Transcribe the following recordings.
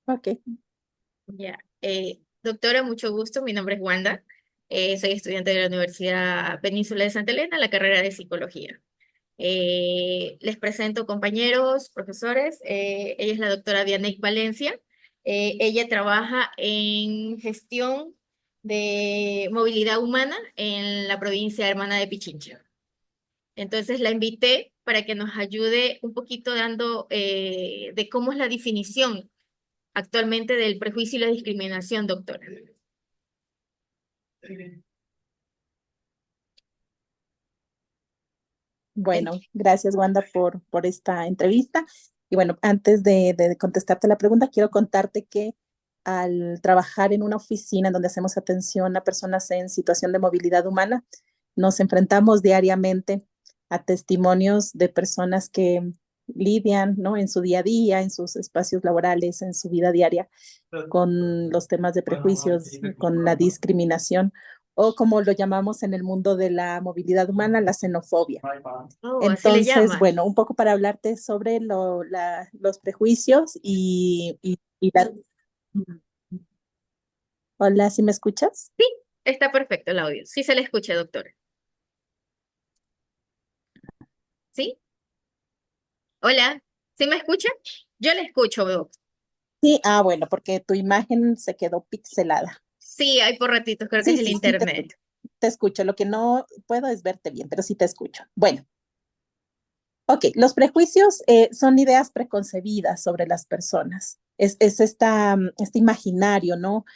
Ok, Ya. Doctora, mucho gusto. Mi nombre es Wanda. Soy estudiante de la Universidad Península de Santa Elena, la carrera de psicología. Les presento compañeros, profesores. Ella es la doctora Dianek Valencia. Ella trabaja en gestión de movilidad humana en la provincia hermana de Pichincha. Entonces la invité para que nos ayude un poquito dando de cómo es la definición actualmente del prejuicio y la discriminación, doctora. En- bueno, gracias Wanda por esta entrevista. Y bueno, antes de contestarte la pregunta, quiero contarte que al trabajar en una oficina donde hacemos atención a personas en situación de movilidad humana, nos enfrentamos diariamente a testimonios de personas que lidian, ¿no? En su día a día, en sus espacios laborales, en su vida diaria, con los temas de prejuicios, con la discriminación o como lo llamamos en el mundo de la movilidad humana, la xenofobia. Oh, así le Entonces, llaman. bueno, un poco para hablarte sobre los prejuicios y la... Hola, ¿sí me escuchas? Sí, está perfecto el audio. Sí se le escucha, doctora. ¿Sí? Hola, ¿sí me escucha? Yo le escucho, doc. Sí, bueno, porque tu imagen se quedó pixelada. Sí, hay por ratitos, creo que es Sí, el sí, sí, te internet. escucho. Te escucho. Lo que no puedo es verte bien, pero sí te escucho. Bueno, ok, los prejuicios son ideas preconcebidas sobre las personas. Es este imaginario, ¿no?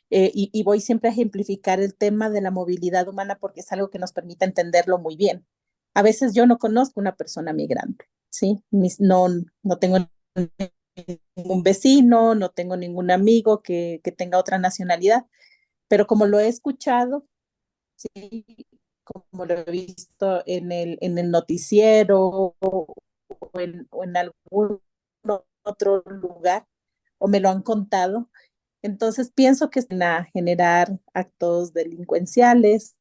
Y voy siempre a ejemplificar el tema de la movilidad humana porque es algo que nos permite entenderlo muy bien. A veces yo no conozco una persona migrante, ¿sí? No tengo ningún vecino, no tengo ningún amigo que tenga otra nacionalidad, pero como lo he escuchado, ¿sí? Como lo he visto en el noticiero o en algún otro lugar, o me lo han contado, entonces pienso que es a generar actos delincuenciales,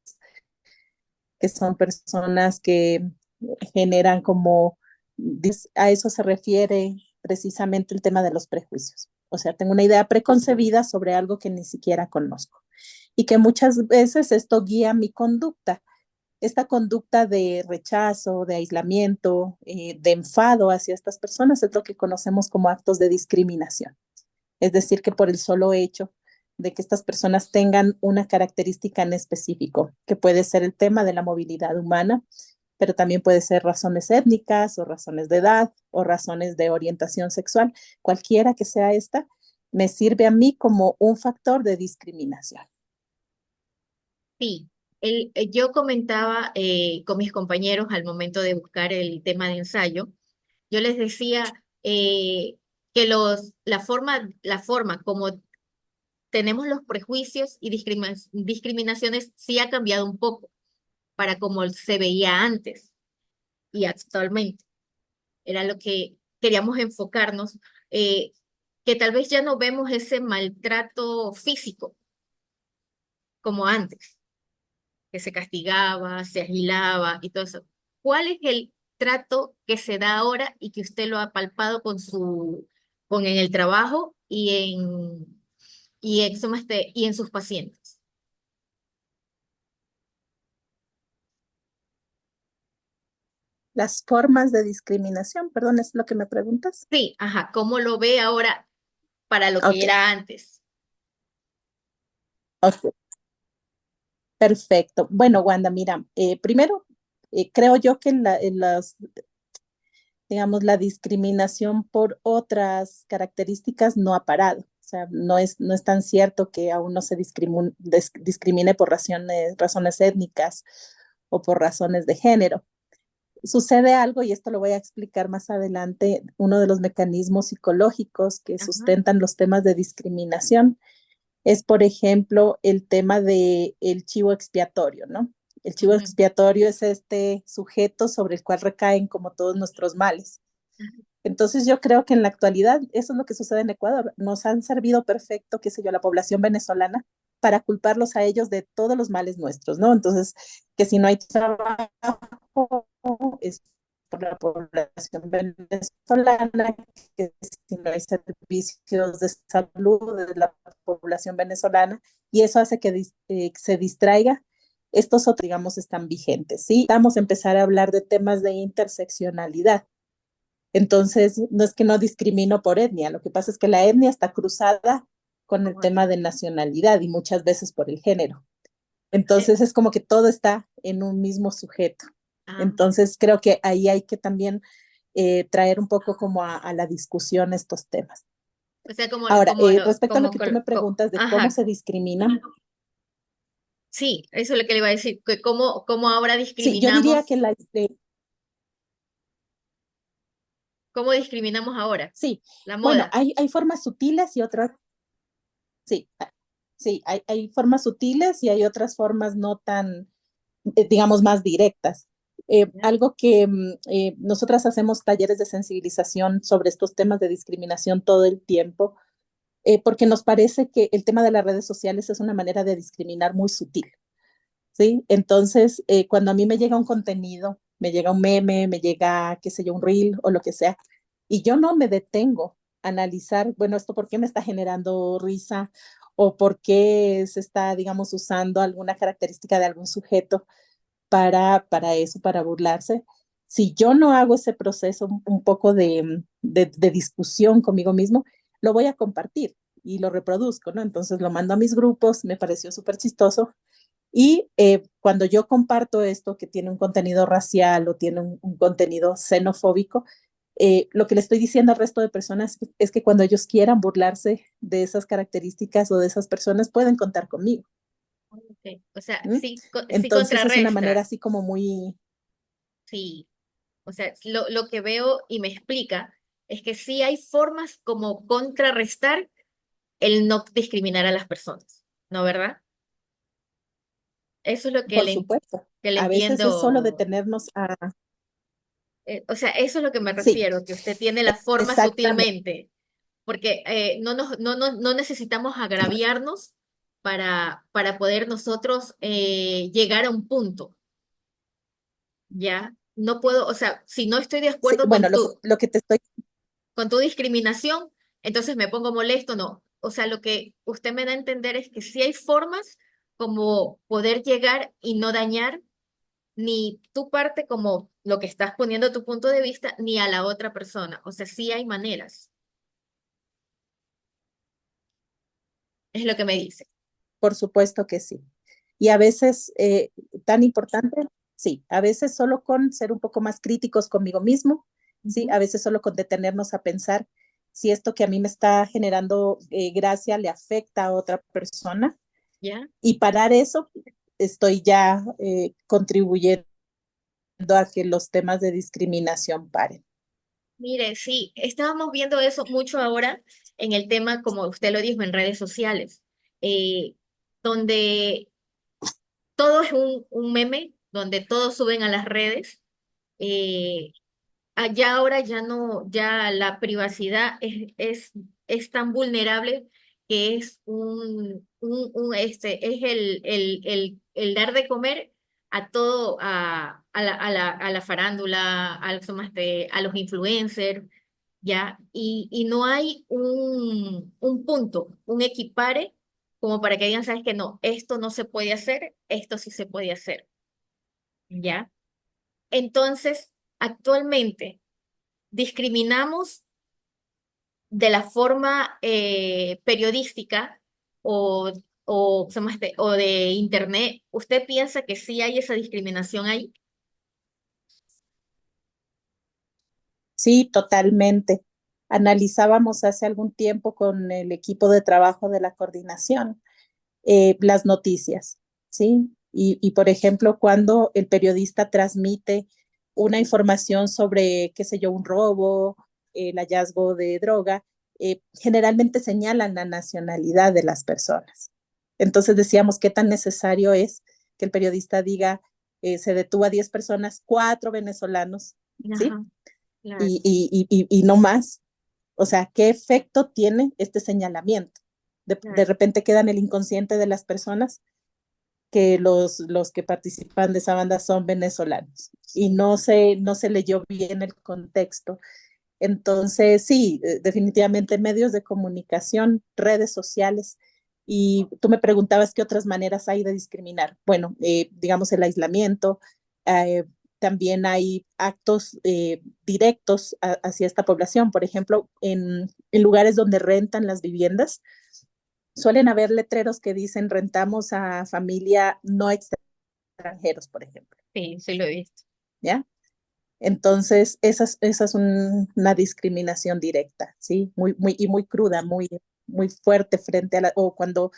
que son personas que generan como, a eso se refiere precisamente el tema de los prejuicios. O sea, tengo una idea preconcebida sobre algo que ni siquiera conozco y que muchas veces esto guía mi conducta. Esta conducta de rechazo, de aislamiento, de enfado hacia estas personas es lo que conocemos como actos de discriminación. Es decir, que por el solo hecho de que estas personas tengan una característica en específico, que puede ser el tema de la movilidad humana, pero también puede ser razones étnicas o razones de edad o razones de orientación sexual, cualquiera que sea esta, me sirve a mí como un factor de discriminación. Sí, yo comentaba con mis compañeros al momento de buscar el tema de ensayo, yo les decía que la forma como tenemos los prejuicios y discriminaciones sí ha cambiado un poco para como se veía antes y actualmente. Era lo que queríamos enfocarnos, eh, que tal vez ya no vemos ese maltrato físico como antes, que se castigaba, se agilaba y todo eso. ¿Cuál es el trato que se da ahora y que usted lo ha palpado con en el trabajo y en sus pacientes? Las formas de discriminación, perdón, ¿es lo que me preguntas? Sí, ajá, ¿cómo lo ve ahora para lo que Ok, era antes? ok, perfecto. Bueno, Wanda, mira, primero, creo yo que digamos, la discriminación por otras características no ha parado. O sea, no es tan cierto que aún no se discrimine por razones étnicas o por razones de género. Sucede algo, y esto lo voy a explicar más adelante, uno de los mecanismos psicológicos que Ajá, sustentan los temas de discriminación es, por ejemplo, el tema de el chivo expiatorio, ¿no? El chivo ujú, expiatorio es este sujeto sobre el cual recaen como todos nuestros males. Entonces yo creo que en la actualidad eso es lo que sucede en Ecuador. Nos han servido perfecto, qué sé yo, la población venezolana para culparlos a ellos de todos los males nuestros, ¿no? Entonces, que si no hay trabajo, es por la población venezolana, que si no hay servicios de salud de la población venezolana, y eso hace que se distraiga. Estos otros, digamos, están vigentes, ¿sí? Vamos a empezar a hablar de temas de interseccionalidad. Entonces, no es que no discrimino por etnia, lo que pasa es que la etnia está cruzada con el tema de nacionalidad y muchas veces por el género. Eh, Entonces, es como que todo está en un mismo sujeto. ah, Entonces, creo que ahí hay que también traer un poco como a la discusión estos temas. o sea, Ahora, respecto a lo que tú me preguntas de cómo ajá, se discrimina, sí, eso es lo que le iba a decir, que cómo ahora sí, yo diría discriminamos, que cómo discriminamos ahora, sí, la bueno, moda. hay formas sutiles y otras, sí, sí, hay formas sutiles y hay otras formas no tan, digamos, más directas. ¿Ya? Algo que nosotras hacemos talleres de sensibilización sobre estos temas de discriminación todo el tiempo, porque nos parece que el tema de las redes sociales es una manera de discriminar muy sutil, ¿sí? Entonces, cuando a mí me llega un contenido, me llega un meme, me llega, qué sé yo, un reel o lo que sea, y yo no me detengo a analizar, bueno, esto por qué me está generando risa o por qué se está, digamos, usando alguna característica de algún sujeto para eso, para burlarse. Si yo no hago ese proceso un poco de discusión conmigo mismo, lo voy a compartir y lo reproduzco, ¿no? Entonces lo mando a mis grupos, me pareció súper chistoso y cuando yo comparto esto que tiene un contenido racial o tiene un contenido xenofóbico, lo que le estoy diciendo al resto de personas es que cuando ellos quieran burlarse de esas características o de esas personas, pueden contar conmigo. Ok. O sea, ¿Mm? sí Entonces es una manera contrarresta, así como muy, sí. O sea, lo que veo y me explica es que sí hay formas como contrarrestar el no discriminar a las personas, ¿no, verdad? Eso es lo por supuesto, que le a veces es solo entiendo. detenernos a, O sea, eso es lo que me sí, refiero, que usted tiene la forma exactamente, sutilmente, porque no necesitamos agraviarnos para poder nosotros llegar a un punto, ¿ya? No puedo, o sea, si no estoy de sí, acuerdo bueno, lo que te estoy, con tu discriminación, entonces me pongo molesto, no. O sea, lo que usted me da a entender es que sí hay formas como poder llegar y no dañar ni tu parte como lo que estás poniendo tu punto de vista, ni a la otra persona. O sea, sí hay maneras, es lo que me dice. por supuesto que sí. Y a veces, tan importante, sí, a veces solo con ser un poco más críticos conmigo mismo, sí, Ujú. a veces solo con detenernos a pensar si esto que a mí me está generando gracia le afecta a otra persona ¿Ya? y parar eso, estoy ya contribuyendo a que los temas de discriminación paren. Mire, sí, estábamos viendo eso mucho ahora en el tema, como usted lo dijo, en redes sociales, eh, donde todo es un meme, donde todos suben a las redes. eh, Allá ahora ya no, ya la privacidad es tan vulnerable que es es el dar de comer a todo, a la farándula, a los influencers, ¿ya? Y no hay un punto, un equipare, como para que digan, sabes que no, esto no se puede hacer, esto sí se puede hacer, ¿ya? Entonces, actualmente discriminamos de la forma periodística o, o de internet. ¿Usted piensa que sí hay esa discriminación ahí? Sí, totalmente. Analizábamos hace algún tiempo con el equipo de trabajo de la coordinación las noticias, ¿sí? Por ejemplo, cuando el periodista transmite una información sobre, qué sé yo, un robo, el hallazgo de droga, generalmente señalan la nacionalidad de las personas. Entonces decíamos, ¿qué tan necesario es que el periodista diga, se detuvo a 10 personas, 4 venezolanos, ¿sí? Ajá, claro. Y no más? O sea, ¿qué efecto tiene este señalamiento? De Claro. repente queda en el inconsciente de las personas que los que participan de esa banda son venezolanos y no se leyó bien el contexto. Entonces, sí, definitivamente medios de comunicación, redes sociales. Y tú me preguntabas qué otras maneras hay de discriminar. Bueno, digamos el aislamiento, eh, también hay actos directos hacia esta población. Por ejemplo, en lugares donde rentan las viviendas, suelen haber letreros que dicen rentamos a familia no extranjeros, por ejemplo, Sí, sí lo he visto. ¿ya? Entonces, esa es una discriminación directa, ¿sí? Y muy cruda, muy fuerte frente a o cuando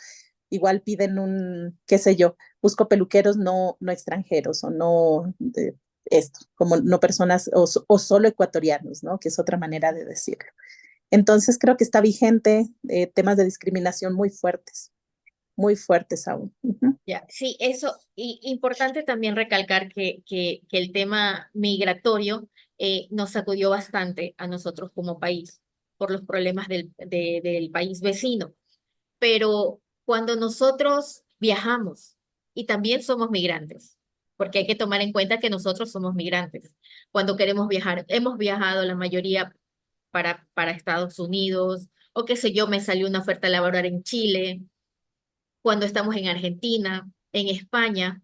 igual piden qué sé yo, busco peluqueros no extranjeros o no, esto, como no personas o solo ecuatorianos, ¿no? Que es otra manera de decirlo. Entonces, creo que está vigente temas de discriminación muy fuertes aún. Ujú. Ya, sí, eso, y importante también recalcar que el tema migratorio nos sacudió bastante a nosotros como país por los problemas del país vecino. Pero cuando nosotros viajamos, y también somos migrantes, porque hay que tomar en cuenta que nosotros somos migrantes, cuando queremos viajar, hemos viajado la mayoría para Estados Unidos, o qué sé yo, me salió una oferta laboral en Chile, cuando estamos en Argentina, en España,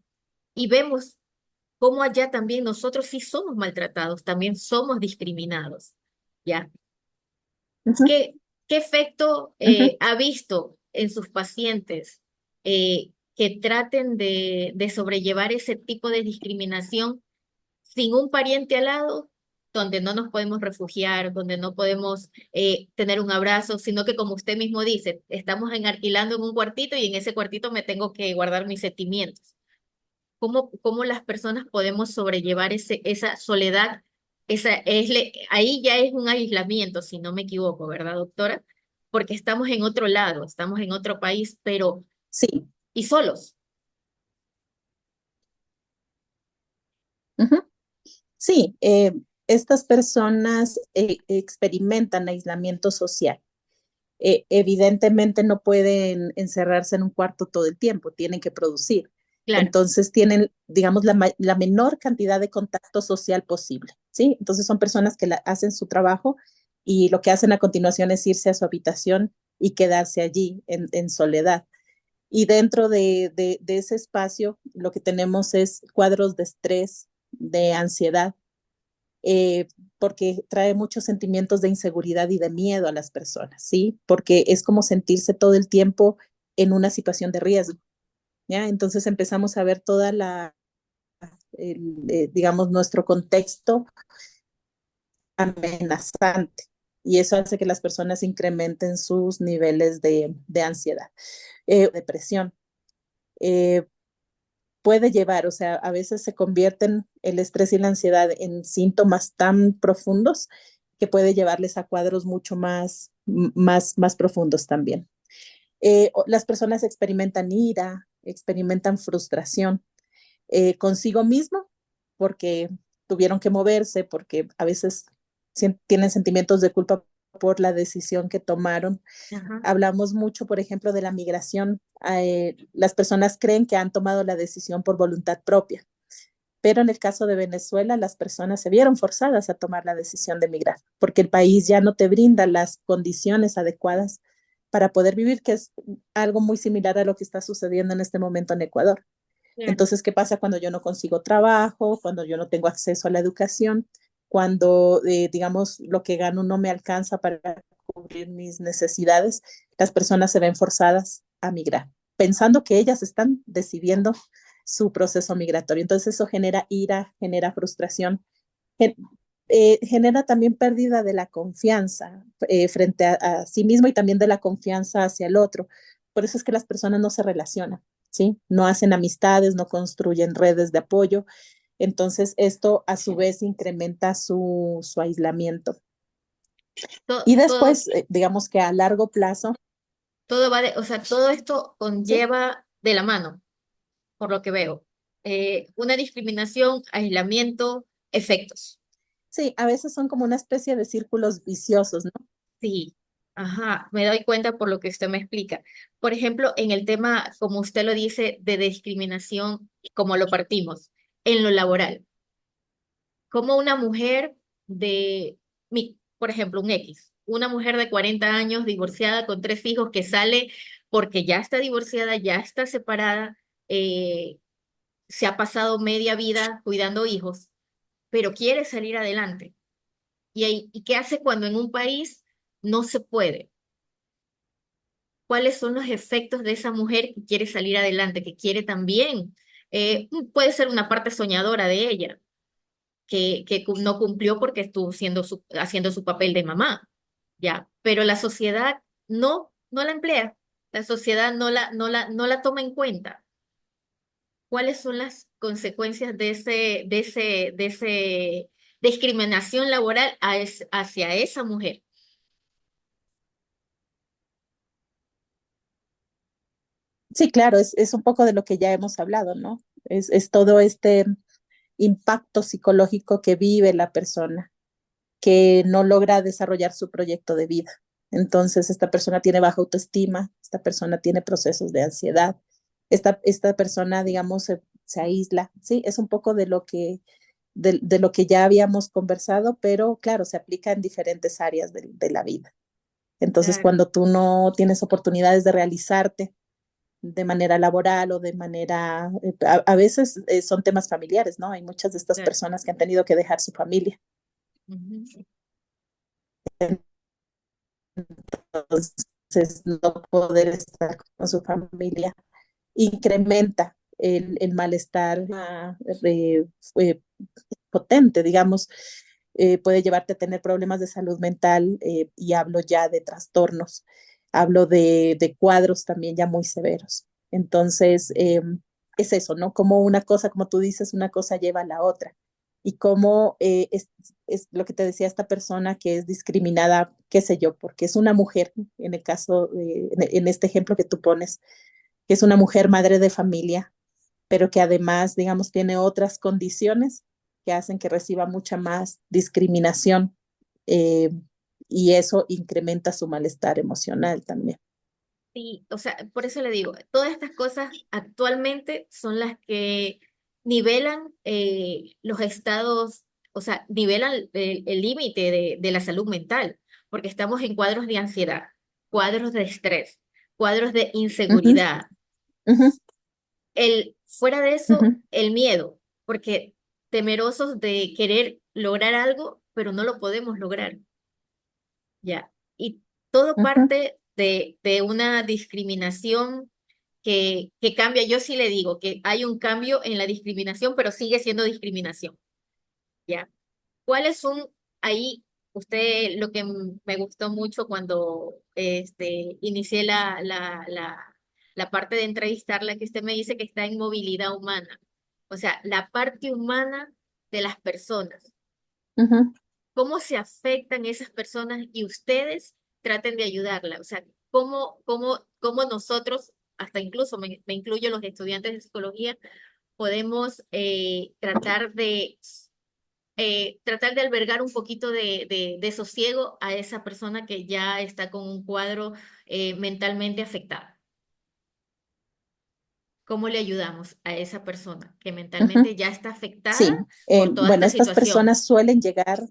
y vemos cómo allá también nosotros sí somos maltratados, también somos discriminados, ¿ya? Ujú. ¿Qué, qué efecto Ujú. ha visto en sus pacientes que traten de sobrellevar ese tipo de discriminación sin un pariente al lado, donde no nos podemos refugiar, donde no podemos tener un abrazo, sino que como usted mismo dice, estamos alquilando en un cuartito y en ese cuartito me tengo que guardar mis sentimientos? ¿Cómo las personas podemos sobrellevar esa soledad? Ahí ya es un aislamiento, si no me equivoco, ¿verdad, doctora? Porque estamos en otro lado, estamos en otro país, pero Sí. y solos. Ujú. Sí, estas personas experimentan aislamiento social. Evidentemente no pueden encerrarse en un cuarto todo el tiempo, tienen que producir. Claro, Entonces tienen, digamos, la menor cantidad de contacto social posible, ¿sí? Entonces son personas que hacen su trabajo y lo que hacen a continuación es irse a su habitación y quedarse allí en soledad. Y dentro de ese espacio lo que tenemos es cuadros de estrés, de ansiedad, eh, porque trae muchos sentimientos de inseguridad y de miedo a las personas, ¿sí? Porque es como sentirse todo el tiempo en una situación de riesgo, ¿ya? Entonces empezamos a ver toda digamos, nuestro contexto amenazante y eso hace que las personas incrementen sus niveles de ansiedad, depresión. Eh, puede llevar, o sea, a veces se convierten el estrés y la ansiedad en síntomas tan profundos que puede llevarles a cuadros mucho más profundos también. Las personas experimentan ira, experimentan frustración consigo mismo porque tuvieron que moverse, porque a veces tienen sentimientos de culpa por la decisión que tomaron. ajá. Hablamos mucho, por ejemplo, de la migración. Las personas creen que han tomado la decisión por voluntad propia, pero en el caso de Venezuela, las personas se vieron forzadas a tomar la decisión de migrar, porque el país ya no te brinda las condiciones adecuadas para poder vivir, que es algo muy similar a lo que está sucediendo en este momento en Ecuador. Claro. Entonces, ¿qué pasa cuando yo no consigo trabajo, cuando yo no tengo acceso a la educación, cuando, digamos, lo que gano no me alcanza para cubrir mis necesidades? Las personas se ven forzadas a migrar, pensando que ellas están decidiendo su proceso migratorio. Entonces, eso genera ira, genera frustración, gen- genera también pérdida de la confianza frente a sí mismo y también de la confianza hacia el otro. Por eso es que las personas no se relacionan, ¿sí? No hacen amistades, no construyen redes de apoyo. Entonces, esto a su vez incrementa su aislamiento. Y Todo, después, digamos que a largo plazo, todo va o sea, todo esto ¿sí? conlleva de la mano, por lo que veo. Una discriminación, aislamiento, efectos. Sí, a veces son como una especie de círculos viciosos, ¿no? Sí. Ajá, me doy cuenta por lo que usted me explica. Por ejemplo, en el tema, como usted lo dice, de discriminación, como lo partimos, en lo laboral, como una mujer por ejemplo, un X, una mujer de 40 años divorciada con 3 hijos que sale porque ya está divorciada, ya está separada, eh, se ha pasado media vida cuidando hijos, pero quiere salir adelante. ¿Y qué hace cuando en un país no se puede? ¿Cuáles son los efectos de esa mujer que quiere salir adelante, que quiere también? Puede ser una parte soñadora de ella, que no cumplió porque estuvo haciendo su papel de mamá, ¿ya? Pero la sociedad no la emplea, la sociedad no la toma en cuenta. ¿Cuáles son las consecuencias de ese discriminación laboral hacia esa mujer? Sí, claro, es un poco de lo que ya hemos hablado, ¿no? Es todo este impacto psicológico que vive la persona, que no logra desarrollar su proyecto de vida. Entonces, esta persona tiene baja autoestima, esta persona tiene procesos de ansiedad, esta persona, digamos, se aísla, ¿sí? Es un poco de lo que ya habíamos conversado, pero claro, se aplica en diferentes áreas de la vida. Entonces, Claro, cuando tú no tienes oportunidades de realizarte de manera laboral o de manera, a veces son temas familiares, ¿no? Hay muchas de estas claro. personas que han tenido que dejar su familia. Ujú. Entonces, no poder estar con su familia incrementa el malestar eh, potente, digamos, puede llevarte a tener problemas de salud mental y hablo ya de trastornos, hablo de cuadros también ya muy severos. Entonces, es eso, ¿no? Como una cosa, como tú dices, una cosa lleva a la otra. Y cómo es lo que te decía esta persona que es discriminada, qué sé yo, porque es una mujer, en el caso, en este ejemplo que tú pones, que es una mujer madre de familia, pero que además, digamos, tiene otras condiciones que hacen que reciba mucha más discriminación eh, y eso incrementa su malestar emocional también. Sí, o sea, por eso le digo, todas estas cosas actualmente son las que nivelan los estados, o sea, nivelan el límite de la salud mental, porque estamos en cuadros de ansiedad, cuadros de estrés, cuadros de Ujú, inseguridad. ujú, Fuera de eso, ujú, el miedo, porque temerosos de querer lograr algo, pero no lo podemos lograr. Ya. Y todo ujú, parte de una discriminación que cambia. Yo sí le digo que hay un cambio en la discriminación, pero sigue siendo discriminación. ¿Ya? ¿Cuáles son ahí, usted, lo que me gustó mucho cuando inicié la parte de entrevistarla, que usted me dice que está en movilidad humana? O sea, la parte humana de las personas. ujú. ¿Cómo se afectan esas personas y ustedes traten de ayudarla? O sea, ¿cómo nosotros, hasta incluso me incluyo los estudiantes de psicología, podemos tratar de albergar un poquito de sosiego a esa persona que ya está con un cuadro mentalmente afectado? ¿Cómo le ayudamos a esa persona que Ujú. mentalmente ya está afectada Sí, por toda bueno, esta estas situación? personas suelen llegar,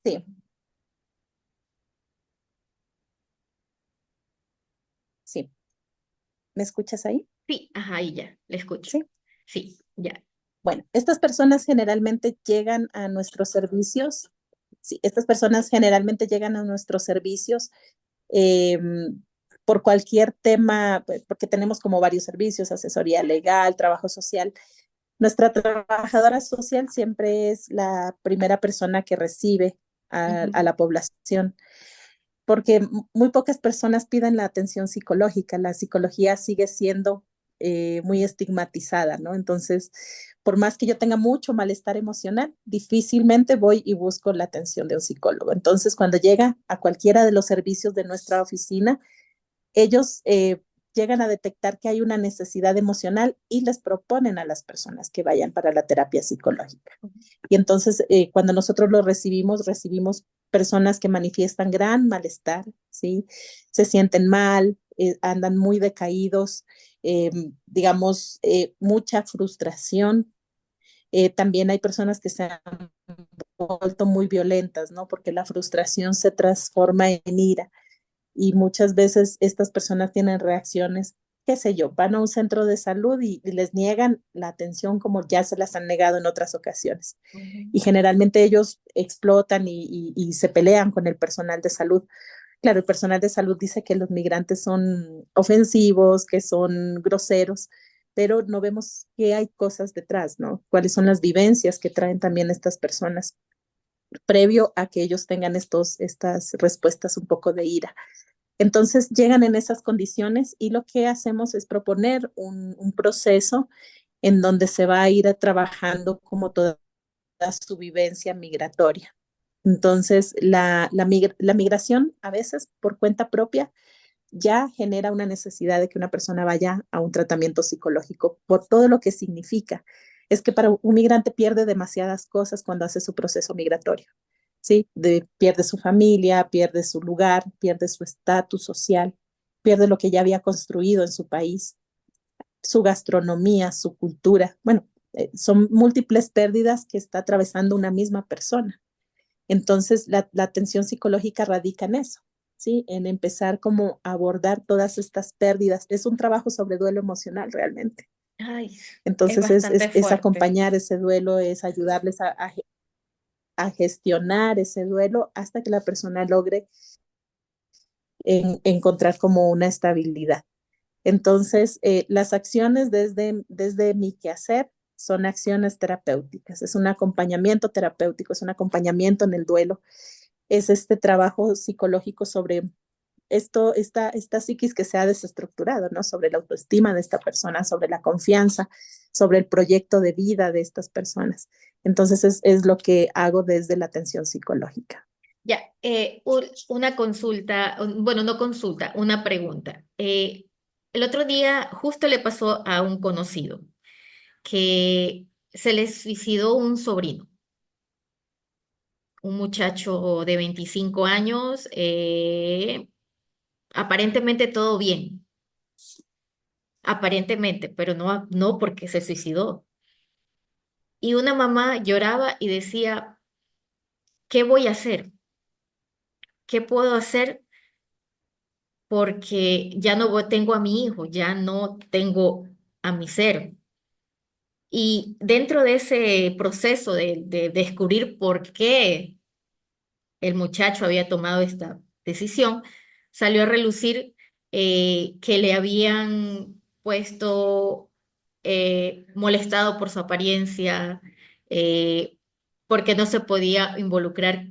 sí, sí, ¿me escuchas ahí? Sí, ajá, ahí ya, le escucho. Sí. Sí, ya. Bueno, estas personas generalmente llegan a nuestros servicios, sí, estas personas generalmente llegan a nuestros servicios eh, por cualquier tema, pues, porque tenemos como varios servicios, asesoría legal, trabajo social. Nuestra trabajadora social siempre es la primera persona que recibe a Ujú. la población, porque muy pocas personas piden la atención psicológica. La psicología sigue siendo muy estigmatizada, ¿no? Entonces, por más que yo tenga mucho malestar emocional, difícilmente voy y busco la atención de un psicólogo. Entonces, cuando llega a cualquiera de los servicios de nuestra oficina, ellos llegan a detectar que hay una necesidad emocional y les proponen a las personas que vayan para la terapia psicológica. Y entonces, cuando nosotros lo recibimos personas que manifiestan gran malestar, ¿sí? Se sienten mal, andan muy decaídos, eh, digamos, mucha frustración. También hay personas que se han vuelto muy violentas, ¿no? Porque la frustración se transforma en ira y muchas veces estas personas tienen reacciones, qué sé yo, van a un centro de salud y les niegan la atención como ya se las han negado en otras ocasiones. Ujú. Y generalmente ellos explotan y se pelean con el personal de salud. Claro, el personal de salud dice que los migrantes son ofensivos, que son groseros, pero no vemos que hay cosas detrás, ¿no? Cuáles son las vivencias que traen también estas personas previo a que ellos tengan estas respuestas un poco de ira. Entonces llegan en esas condiciones y lo que hacemos es proponer un proceso en donde se va a ir trabajando como toda su vivencia migratoria. Entonces, la migración a veces por cuenta propia ya genera una necesidad de que una persona vaya a un tratamiento psicológico por todo lo que significa. Es que para un migrante pierde demasiadas cosas cuando hace su proceso migratorio. ¿Sí? Pierde su familia, pierde su lugar, pierde su estatus social, pierde lo que ya había construido en su país, su gastronomía, su cultura. Bueno, son múltiples pérdidas que está atravesando una misma persona. Entonces, la atención psicológica radica en eso, ¿sí? En empezar como a abordar todas estas pérdidas. Es un trabajo sobre duelo emocional realmente. Ay, es Entonces, bastante es fuerte. acompañar ese duelo, es ayudarles a gestionar ese duelo hasta que la persona logre encontrar como una estabilidad. Entonces, las acciones desde mi quehacer son acciones terapéuticas, es un acompañamiento terapéutico, es un acompañamiento en el duelo, es este trabajo psicológico sobre esta psiquis que se ha desestructurado, ¿no? Sobre la autoestima de esta persona, sobre la confianza, sobre el proyecto de vida de estas personas. Entonces, es lo que hago desde la atención psicológica. Ya, una consulta, bueno, no consulta, una pregunta. El otro día justo le pasó a un conocido que se le suicidó un sobrino, un muchacho de 25 años, aparentemente todo bien, aparentemente, pero no, no porque se suicidó. Y una mamá lloraba y decía, ¿qué voy a hacer? ¿Qué puedo hacer? Porque ya no tengo a mi hijo, ya no tengo a mi ser. Y dentro de ese proceso de descubrir por qué el muchacho había tomado esta decisión, salió a relucir que le habían puesto, molestado por su apariencia, eh, porque no se podía involucrar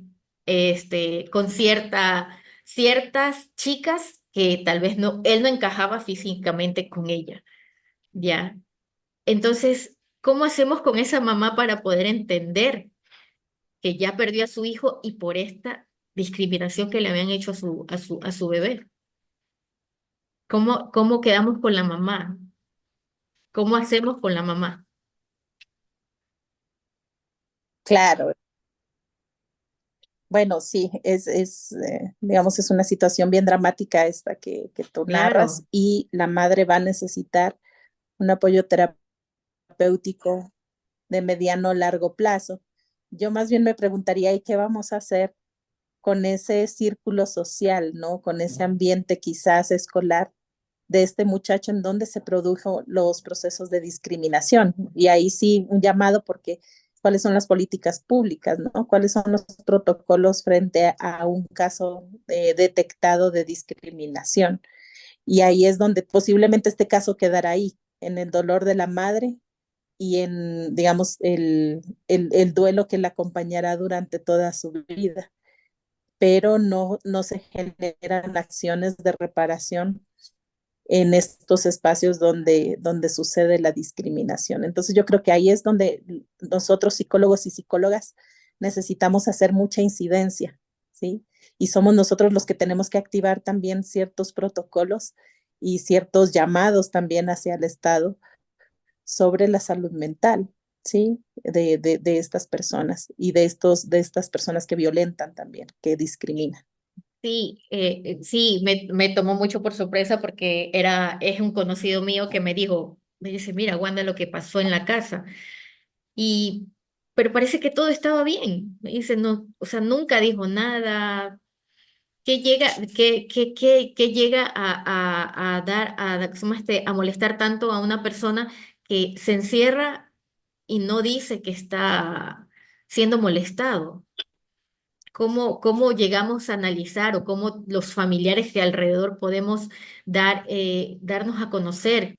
con ciertas chicas que tal vez no, él no encajaba físicamente con ella, ¿ya? Entonces, ¿cómo hacemos con esa mamá para poder entender que ya perdió a su hijo y por esta discriminación que le habían hecho a su bebé? ¿Cómo quedamos con la mamá? ¿Cómo hacemos con la mamá? Claro, bueno, sí, digamos, es una situación bien dramática esta que tú narras Claro. y la madre va a necesitar un apoyo terapéutico de mediano o largo plazo. Yo más bien me preguntaría, ¿y qué vamos a hacer con ese círculo social, ¿no? Con ese ambiente quizás escolar de este muchacho en donde se produjo los procesos de discriminación. Y ahí sí, un llamado porque cuáles son las políticas públicas, ¿no? ¿Cuáles son los protocolos frente a un caso detectado de discriminación? Y ahí es donde posiblemente este caso quedará ahí, en el dolor de la madre y en, digamos, el duelo que la acompañará durante toda su vida, pero no se generan acciones de reparación en estos espacios donde sucede la discriminación. Entonces yo creo que ahí es donde nosotros psicólogos y psicólogas necesitamos hacer mucha incidencia, ¿sí? Y somos nosotros los que tenemos que activar también ciertos protocolos y ciertos llamados también hacia el Estado sobre la salud mental, ¿sí? De estas personas y de estas personas que violentan también, que discriminan. Sí, sí, me tomó mucho por sorpresa porque es un conocido mío que me dice, mira, Wanda, lo que pasó en la casa. Y, pero parece que todo estaba bien. Me dice, no, o sea, nunca dijo nada. ¿Qué llega a dar, ¿cómo a molestar tanto a una persona que se encierra y no dice que está siendo molestado? ¿Cómo llegamos a analizar o cómo los familiares de alrededor podemos darnos a conocer